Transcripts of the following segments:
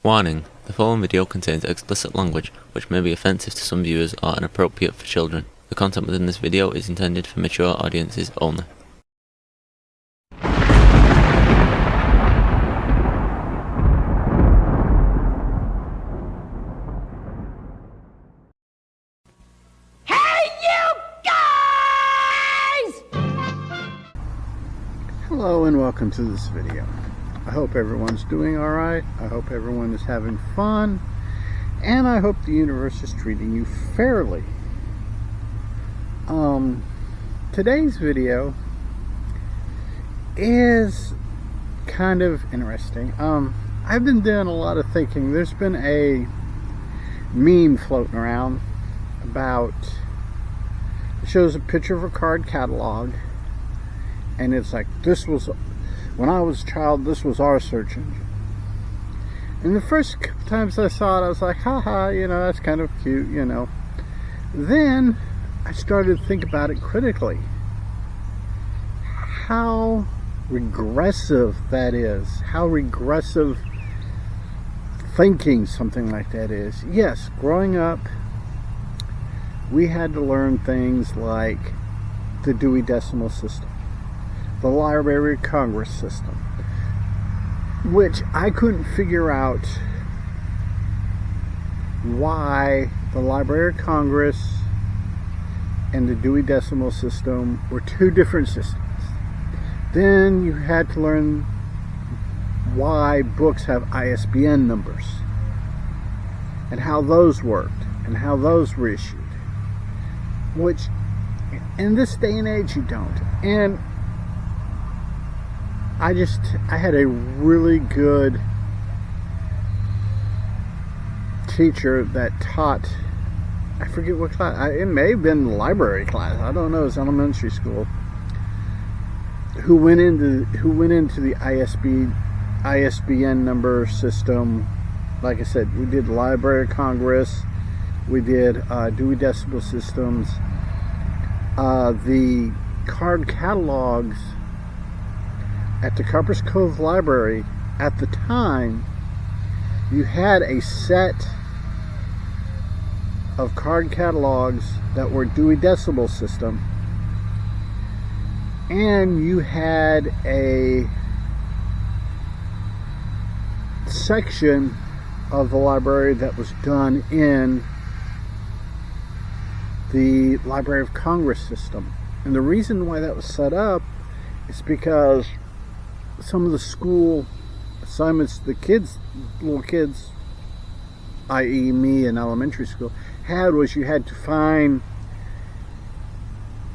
Warning: the following video contains explicit language which may be offensive to some viewers or inappropriate for children. The content within this video is intended for mature audiences only. Hello and welcome to this video. I hope everyone's doing alright, I hope everyone is having fun, and I hope the universe is treating you fairly. Today's video is kind of interesting. I've been doing a lot of thinking. There's been a meme floating around about, it shows a picture of a card catalog, and it's like, this was, when I was a child, this was our search engine. And the first couple times I saw it, I was like, haha, you know, that's kind of cute, you know. Then I started to think about it critically. How regressive that is. How regressive thinking something like that is. Yes, growing up, we had to learn things like the Dewey Decimal System, the Library of Congress system, which I couldn't figure out why the Library of Congress and the Dewey Decimal System were two different systems. Then you had to learn why books have ISBN numbers and how those worked and how those were issued, which in this day and age you don't. And I had a really good teacher that taught, I forget what class, it may have been the library class, I don't know, it was elementary school, who went into the ISBN number system. Like I said, we did the Library of Congress, we did Dewey Decimal Systems, the card catalogs at the Copper's Cove Library. At the time, you had a set of card catalogs that were Dewey Decimal System, and you had a section of the library that was done in the Library of Congress system. And the reason why that was set up is because some of the school assignments the little kids, i.e. me in elementary school, had was you had to find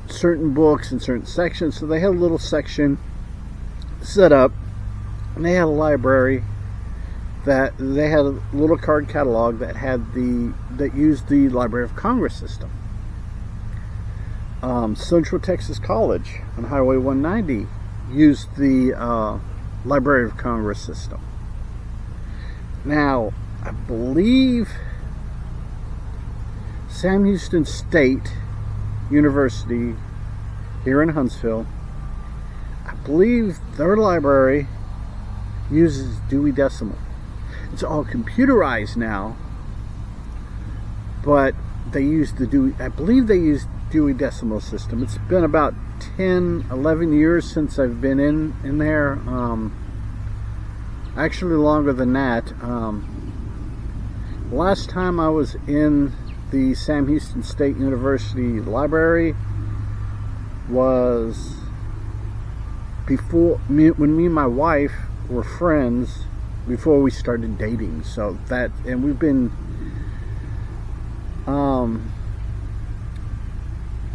certain books in certain sections. So they had a little section set up, and they had a library that they had a little card catalog that used the Library of Congress system. Central Texas College on Highway 190 used the Library of Congress system. Now, I believe Sam Houston State University here in Huntsville, I believe their library uses Dewey Decimal. It's all computerized now, but they use the Dewey, I believe they use Dewey Decimal System. It's been about 10-11 years since I've been in there. Actually longer than that. Last time I was in the Sam Houston State University Library was when me and my wife were friends, before we started dating. So that, and we've been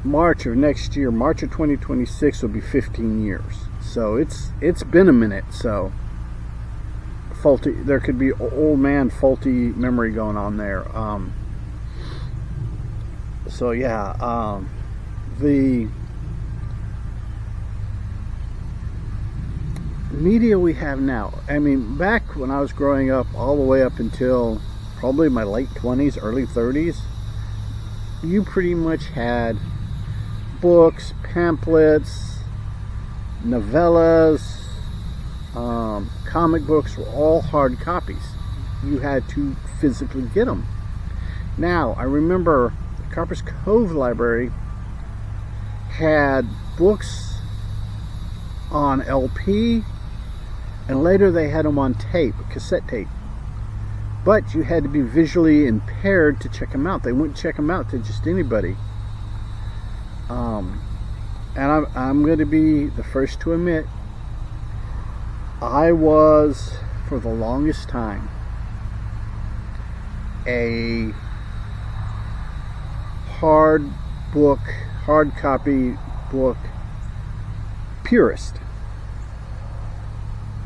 March of next year, March of 2026 will be 15 years. So it's been a minute. So there could be old man faulty memory going on there. So yeah, the media we have now, I mean, back when I was growing up, all the way up until probably my late 20s, early 30s, you pretty much had books, pamphlets, novellas, comic books were all hard copies. you had to physically get them. Now, I remember the Copper's Cove Library had books on LP, and later they had them on tape, cassette tape. But you had to be visually impaired to check them out. They wouldn't check them out to just anybody. And I'm going to be the first to admit, I was, for the longest time, a hard copy book purist.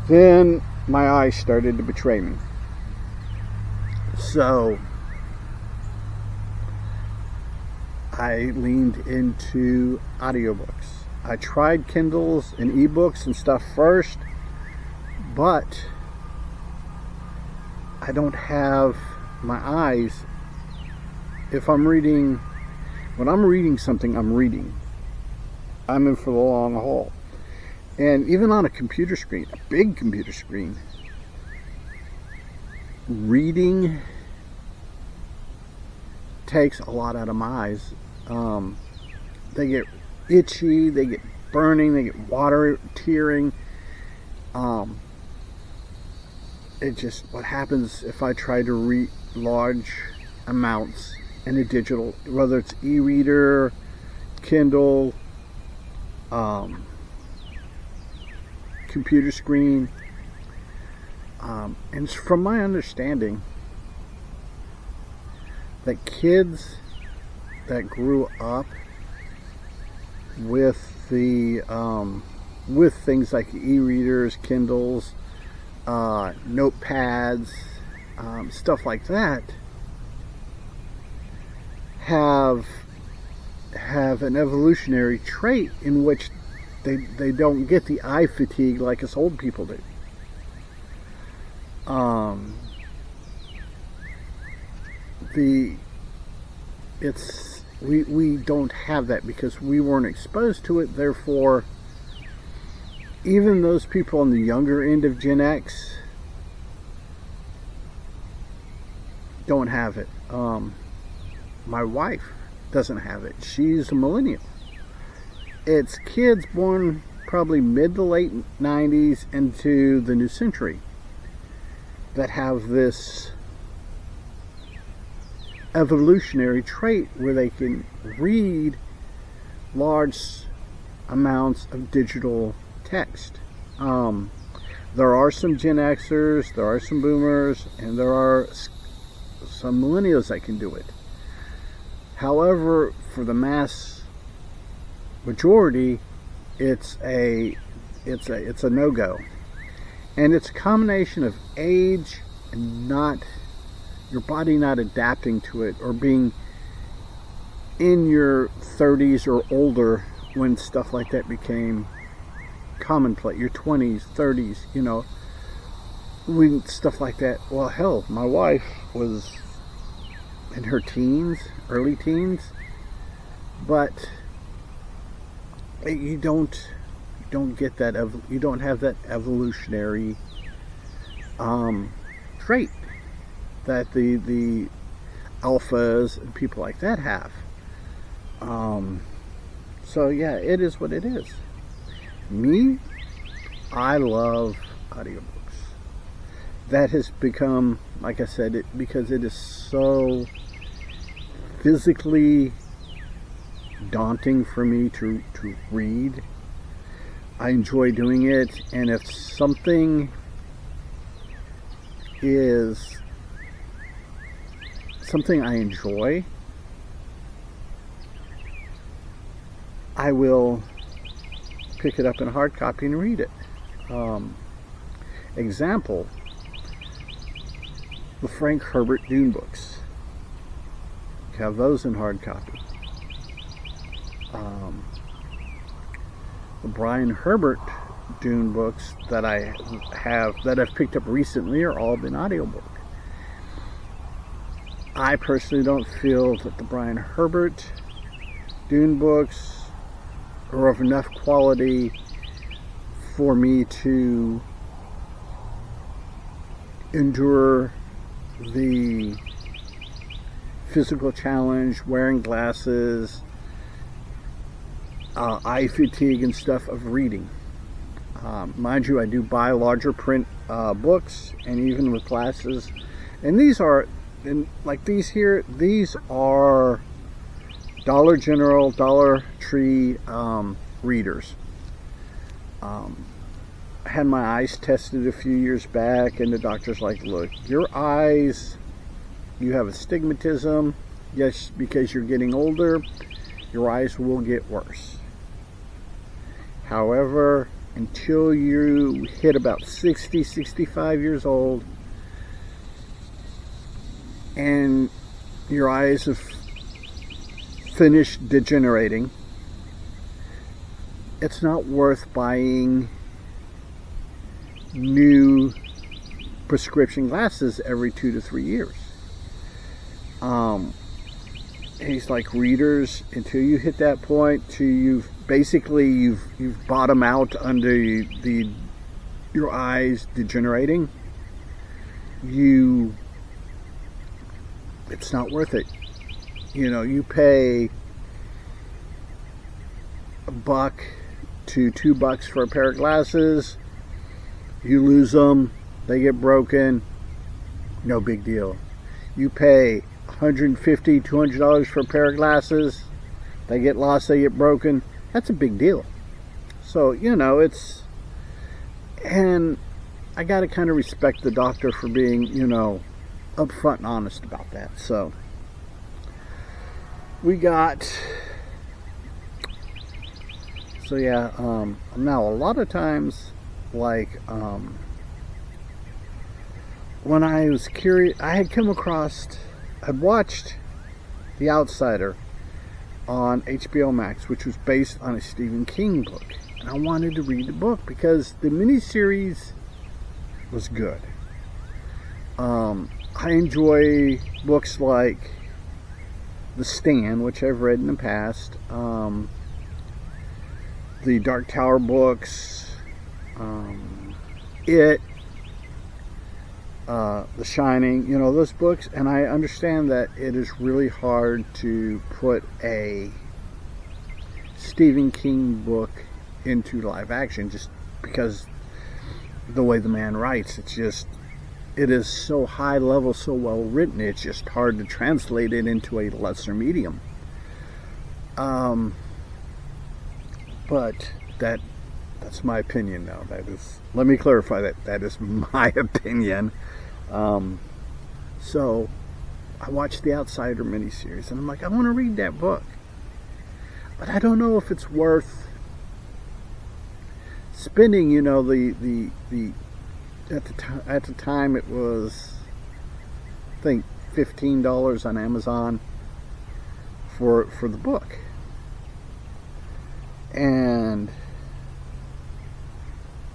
Then my eyes started to betray me. So I leaned into audiobooks. I tried Kindles and ebooks and stuff first, but I don't have my eyes. If I'm reading, when I'm reading something, I'm reading. I'm in for the long haul. And even on a computer screen, a big computer screen, reading takes a lot out of my eyes. They get itchy, they get burning, they get water tearing. It just, what happens if I try to read large amounts in a digital, whether it's e-reader, Kindle, computer screen. And from my understanding, that kids that grew up with the with things like e-readers, Kindles, notepads, stuff like that, have an evolutionary trait in which they don't get the eye fatigue like us old people do. We don't have that because we weren't exposed to it. Therefore, even those people on the younger end of Gen X don't have it. My wife doesn't have it. She's a millennial. It's kids born probably mid to late 90s into the new century that have this evolutionary trait where they can read large amounts of digital text. There are some Gen Xers, there are some boomers, and there are some millennials that can do it. However, for the mass majority, it's a no-go. And it's a combination of age and your body not adapting to it, or being in your 30s or older when stuff like that became commonplace. Your 20s, 30s, when stuff like that. Well, hell, my wife was in her teens, early teens, but you don't get that. You don't have that evolutionary trait that the alphas and people like that have. So yeah, it is what it is. Me, I love audiobooks. That has become, like I said, because it is so physically daunting for me to read. I enjoy doing it, and if something is something I enjoy, I will pick it up in hard copy and read it. Example, the Frank Herbert Dune books. Have those in hard copy. The Brian Herbert Dune books that I've picked up recently are all in audiobook. I personally don't feel that the Brian Herbert Dune books are of enough quality for me to endure the physical challenge, wearing glasses, eye fatigue and stuff of reading. Mind you, I do buy larger print books, and even with glasses. And these are, like these here, these are Dollar General, Dollar Tree readers. I had my eyes tested a few years back, and the doctor's like, look, your eyes, you have astigmatism. Yes, because you're getting older, your eyes will get worse. However, until you hit about 60, 65 years old, and your eyes have finished degenerating, it's not worth buying new prescription glasses every 2 to 3 years. He's like, readers, until you hit that point, till you've bottomed out under your eyes degenerating, it's not worth it. You know, you pay $1 to $2 for a pair of glasses, you lose them, they get broken, no big deal. You pay $150, $200 for a pair of glasses, they get lost, they get broken, that's a big deal. So, you know, and I gotta kind of respect the doctor for being, you know, upfront and honest about that. So yeah, now a lot of times, like, when I was curious, I'd watched The Outsider on HBO Max, which was based on a Stephen King book, and I wanted to read the book because the miniseries was good. I enjoy books like The Stand, which I've read in the past, the Dark Tower books, The Shining, you know, those books. And I understand that it is really hard to put a Stephen King book into live action, just because the way the man writes, it is so high level, so well written, it's just hard to translate it into a lesser medium. But that's my opinion now. Let me clarify that is my opinion. So I watched the Outsider miniseries, and I'm like, I want to read that book, but I don't know if it's worth spending, you know, at the time it was, I think, $15 on Amazon for the book. And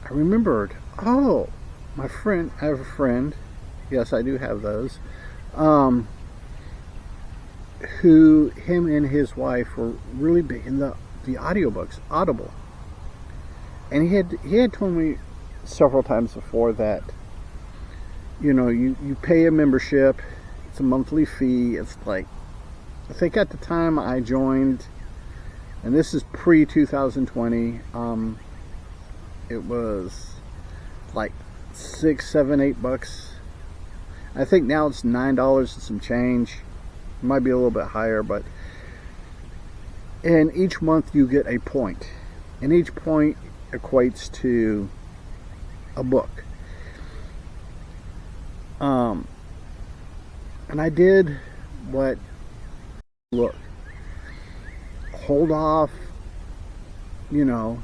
I remembered, I have a friend, yes, I do have those, who, him and his wife were really big in the audiobooks, Audible. And he had told me several times before that, you know, you pay a membership, it's a monthly fee, it's like, I think at the time I joined, and this is pre-2020, it was like $6, $7, $8. I think now it's $9 and some change. It might be a little bit higher, but and each month you get a point, and each point equates to a book. And I did hold off, you know,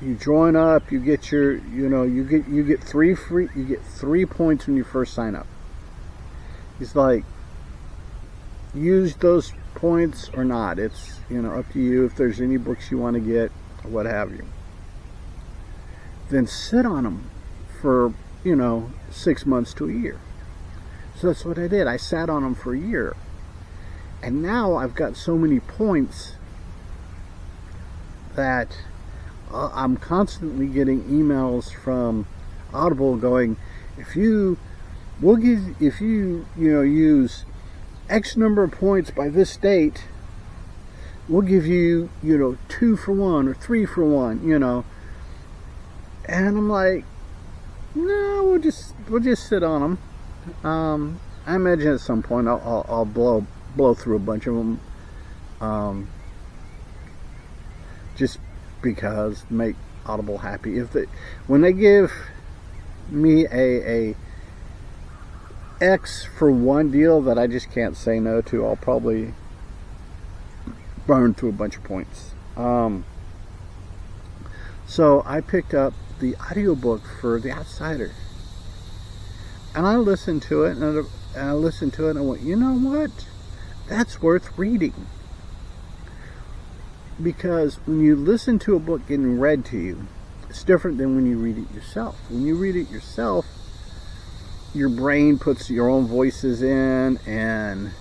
you join up, you get your, you know, you get 3 points when you first sign up. It's like, use those points or not. It's, you know, up to you if there's any books you want to get or what have you. Then sit on them for, you know, 6 months to a year. So that's what I did. I sat on them for a year. And now I've got so many points that I'm constantly getting emails from Audible going, if you we'll give, if you use X number of points by this date, we'll give you 2 for 1 or 3 for 1, and I'm like, no, we'll just sit on them. I imagine at some point I'll blow through a bunch of them, just because to make Audible happy. When they give me a X for 1 deal that I just can't say no to, I'll probably burn through a bunch of points. So I picked up the audiobook for The Outsider, and I listened to it, and I went, you know what? That's worth reading. Because when you listen to a book getting read to you, it's different than when you read it yourself. When you read it yourself, your brain puts your own voices in, and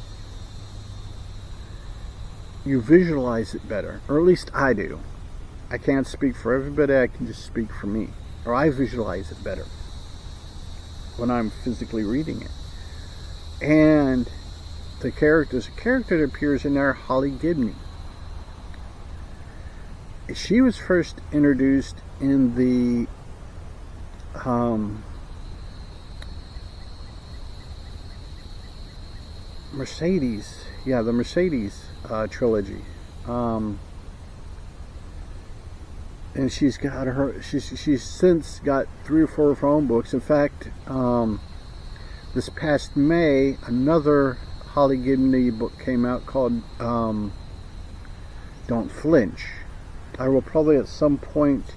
you visualize it better, or at least I do. I can't speak for everybody, I can just speak for me. Or I visualize it better when I'm physically reading it. And the character that appears in there, Holly Gibney. She was first introduced in the Mercedes trilogy, and she's since got 3 or 4 of her own books. In fact, this past May, another Holly Gibney book came out called Don't Flinch. I will probably at some point,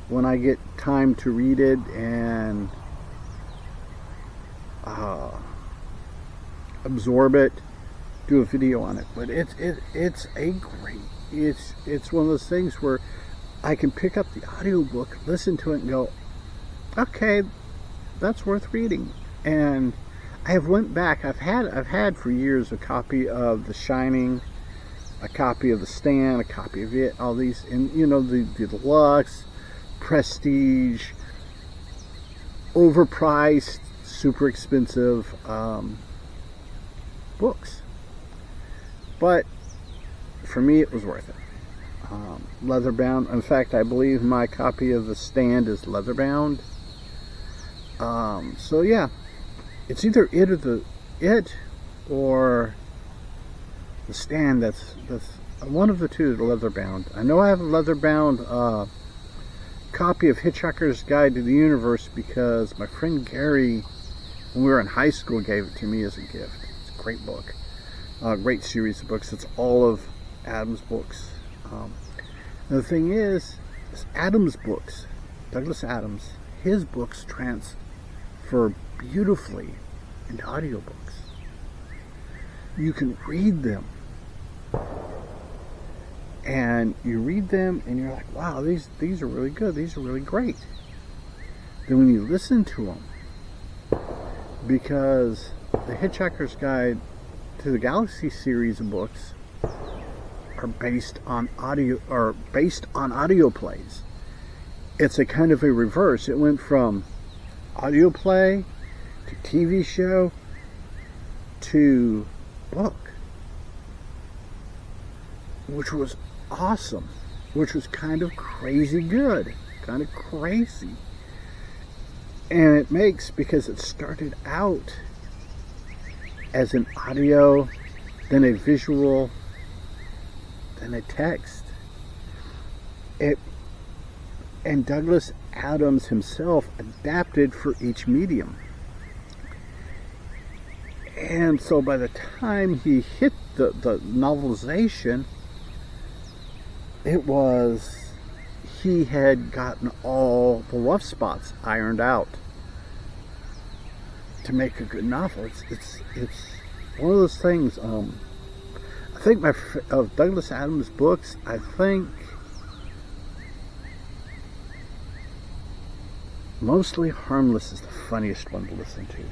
when I get time to read it and absorb it, do a video on it. But it's one of those things where I can pick up the audiobook, listen to it, and go, okay, that's worth reading. And I have went back. I've had for years a copy of The Shining, a copy of The Stand, a copy of it, all these, and the deluxe, prestige, overpriced, super expensive books. But for me, it was worth it. Leather bound. In fact, I believe my copy of The Stand is leather bound. So yeah, it's either it or The Stand. That's one of the two is leather bound. I know I have a leather bound copy of Hitchhiker's Guide to the Universe because my friend Gary, when we were in high school, gave it to me as a gift. It's a great book, great series of books. It's all of Adams' books. The thing is Adams' books, Douglas Adams, his books transfer beautifully into audiobooks. You can read them, and you read them and you're like, wow, these are really good, these are really great. Then when you listen to them, because the Hitchhiker's Guide to the Galaxy series of books are based on audio plays. It's a kind of a reverse. It went from audio play to TV show to book, which was awesome, which was kind of crazy good, kind of crazy. And it makes, because it started out as an audio, then a visual, then a text. And Douglas Adams himself adapted for each medium. And so by the time he hit the novelization, he had gotten all the rough spots ironed out to make a good novel. It's one of those things. I think of Douglas Adams' books, I think Mostly Harmless is the funniest one to listen to.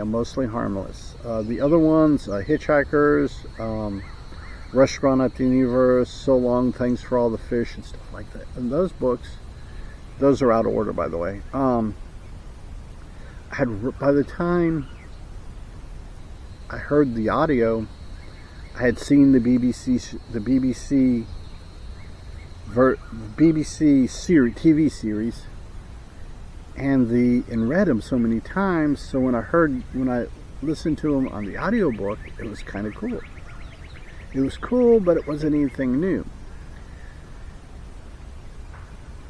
Mostly Harmless. The other ones, Hitchhikers, Restaurant at the Universe, So Long, Thanks for All the Fish, and stuff like that. And those books, those are out of order, by the way. By the time I heard the audio, I had seen the BBC series, TV series, and read them so many times. So when I listened to them on the audiobook, it was kind of cool. It was cool, but it wasn't anything new.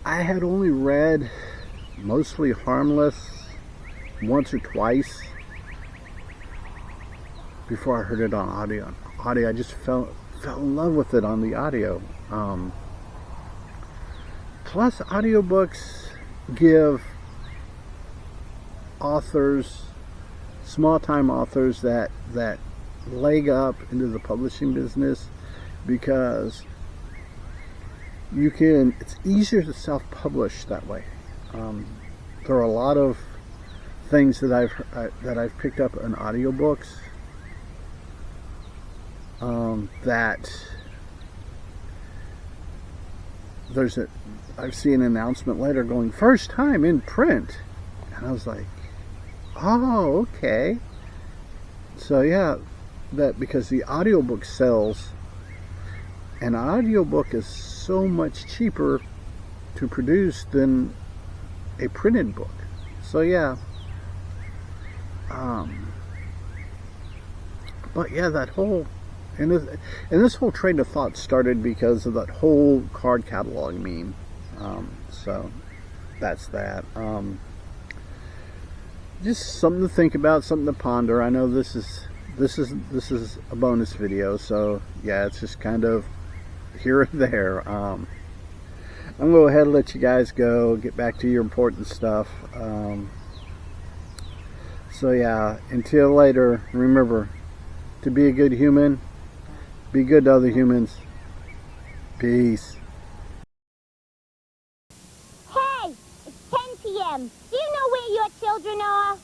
I had only read Mostly Harmless once or twice before I heard it on audio. I just fell in love with it on the audio. Plus, audiobooks give authors, small-time authors, that leg up into the publishing business, because it's easier to self-publish that way. There are a lot of things that I've picked up in audiobooks that I've seen an announcement later going, first time in print, and I was like, oh, okay. So yeah, that because the audiobook sells, and an audiobook is so much cheaper to produce than a printed book. So yeah, but yeah, that whole and this whole train of thought started because of that whole card catalog meme. So that's that. Just something to think about, something to ponder. I know this is a bonus video, so yeah, it's just kind of here and there. I'm gonna go ahead and let you guys go, get back to your important stuff. So yeah, until later, remember to be a good human, be good to other humans. Peace. Hey, it's 10 p.m. Do you know where your children are?